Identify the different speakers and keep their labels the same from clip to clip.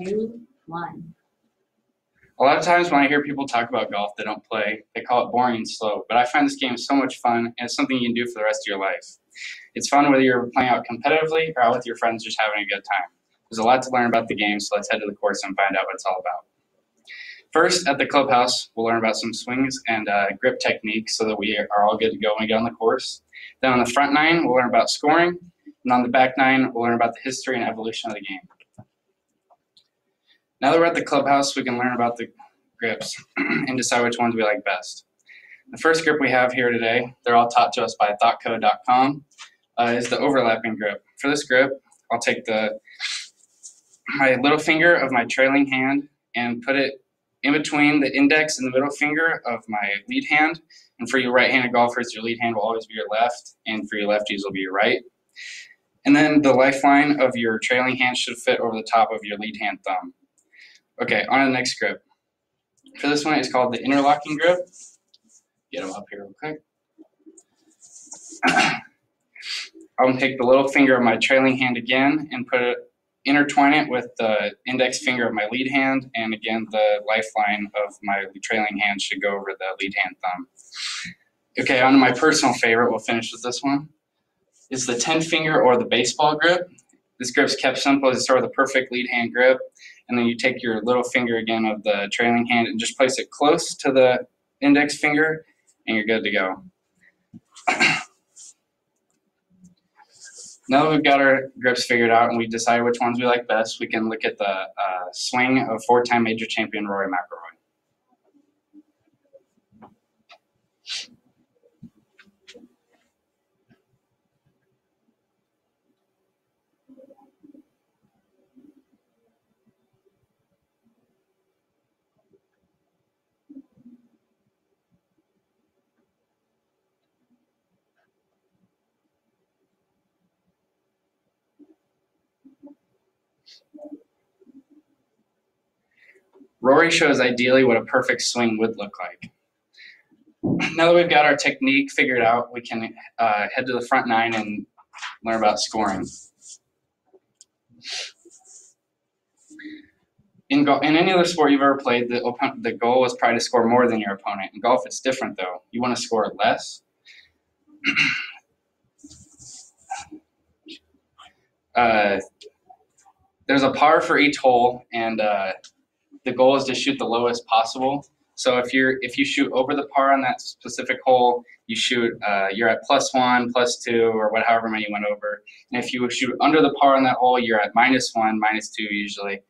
Speaker 1: 2, 1.
Speaker 2: A lot of times when I hear people talk about golf they don't play, they call it boring and slow, but I find this game so much fun, and it's something you can do for the rest of your life. It's fun whether you're playing out competitively or out with your friends just having a good time. There's a lot to learn about the game, so let's head to the course and find out what it's all about. First, at the clubhouse, we'll learn about some swings and grip techniques so that we are all good to go when we get on the course. Then on the front nine, we'll learn about scoring, and on the back nine, we'll learn about the history and evolution of the game. Now that we're at the clubhouse, we can learn about the grips and decide which ones we like best. The first grip we have here today, they're all taught to us by thoughtcode.com, is the overlapping grip. For this grip, I'll take my little finger of my trailing hand and put it in between the index and the middle finger of my lead hand. And for you right-handed golfers, your lead hand will always be your left, and for you lefties will be your right. And then the lifeline of your trailing hand should fit over the top of your lead hand thumb. Okay, on to the next grip. For this one, it's called the interlocking grip. Get them up here real quick. I'm going to take the little finger of my trailing hand again and intertwine it with the index finger of my lead hand, and again, the lifeline of my trailing hand should go over the lead hand thumb. Okay, on to my personal favorite, we'll finish with this one, is the 10-finger or the baseball grip. This grip's kept simple. It's sort of the perfect lead hand grip, and then you take your little finger again of the trailing hand and just place it close to the index finger, and you're good to go. Now that we've got our grips figured out and we decided which ones we like best, we can look at the swing of 4-time major champion Rory McIlroy. Rory shows ideally what a perfect swing would look like. Now that we've got our technique figured out, we can head to the front nine and learn about scoring. In any other sport you've ever played, the goal is probably to score more than your opponent. In golf, it's different though. You want to score less. There's a par for each hole, and the goal is to shoot the lowest possible. So if you shoot over the par on that specific hole, you're at +1, +2, or however many you went over. And if you shoot under the par on that hole, you're at -1, -2 usually.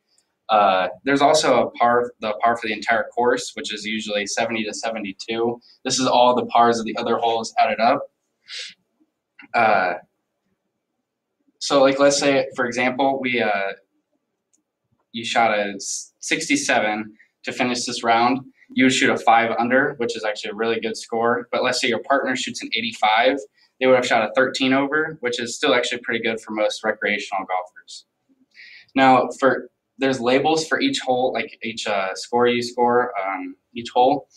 Speaker 2: There's also the par for the entire course, which is usually 70 to 72. This is all the pars of the other holes added up. So like let's say, for example, you shot a 67 to finish this round. You would shoot a 5 under, which is actually a really good score. But let's say your partner shoots an 85. They would have shot a 13 over, which is still actually pretty good for most recreational golfers. Now, there's labels for each hole, like each score you score each hole.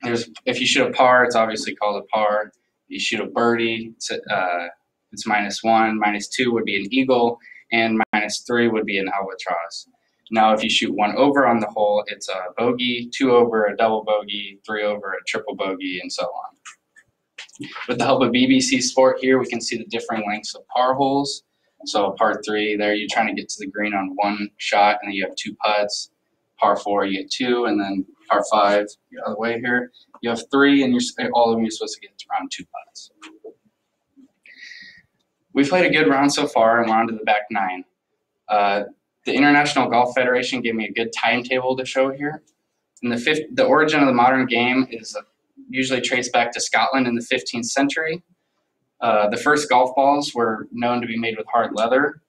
Speaker 2: If you shoot a par, it's obviously called a par. If you shoot a birdie, it's -1. -2 would be an eagle, and -3 would be an albatross. Now, if you shoot 1 over on the hole, it's a bogey, 2 over, a double bogey, 3 over, a triple bogey, and so on. With the help of BBC Sport here, we can see the differing lengths of par holes. So par 3, there you're trying to get to the green on 1 shot, and then you have 2 putts. Par 4, you get 2, and then par 5, the other way here, you have 3, and all of them you're supposed to get around 2 putts. We've played a good round so far, and we're on to the back nine. The International Golf Federation gave me a good timetable to show here. And the origin of the modern game is usually traced back to Scotland in the 15th century. The first golf balls were known to be made with hard leather.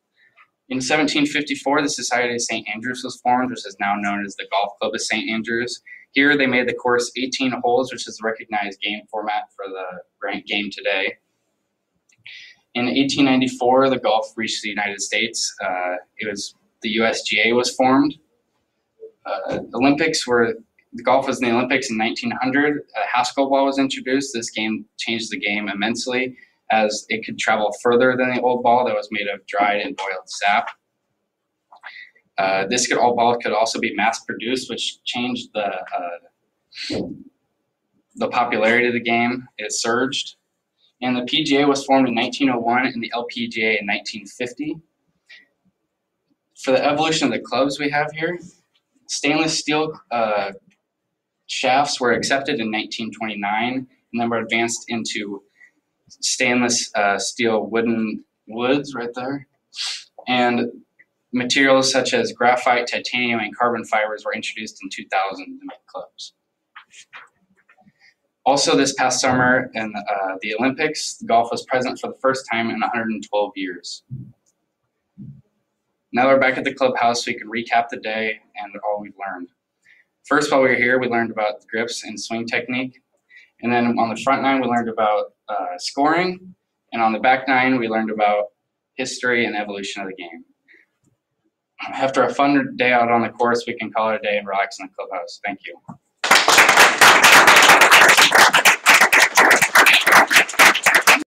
Speaker 2: In 1754, the Society of St. Andrews was formed, which is now known as the Golf Club of St. Andrews. Here they made the course 18 holes, which is the recognized game format for the ranked game today. In 1894, the golf reached the United States. The USGA was formed. The golf was in the Olympics in 1900. A Haskell ball was introduced. This game changed the game immensely as it could travel further than the old ball that was made of dried and boiled sap. This ball could also be mass-produced, which changed the popularity of the game. It surged. And the PGA was formed in 1901 and the LPGA in 1950. For the evolution of the clubs we have here, stainless steel shafts were accepted in 1929 and then were advanced into stainless steel woods right there. And materials such as graphite, titanium, and carbon fibers were introduced in 2000 to make clubs. Also, this past summer in the Olympics, golf was present for the first time in 112 years. Now we're back at the clubhouse, so we can recap the day and all we've learned. First, while we were here, we learned about grips and swing technique. And then on the front nine, we learned about scoring. And on the back nine, we learned about history and evolution of the game. After a fun day out on the course, we can call it a day and relax in the clubhouse. Thank you.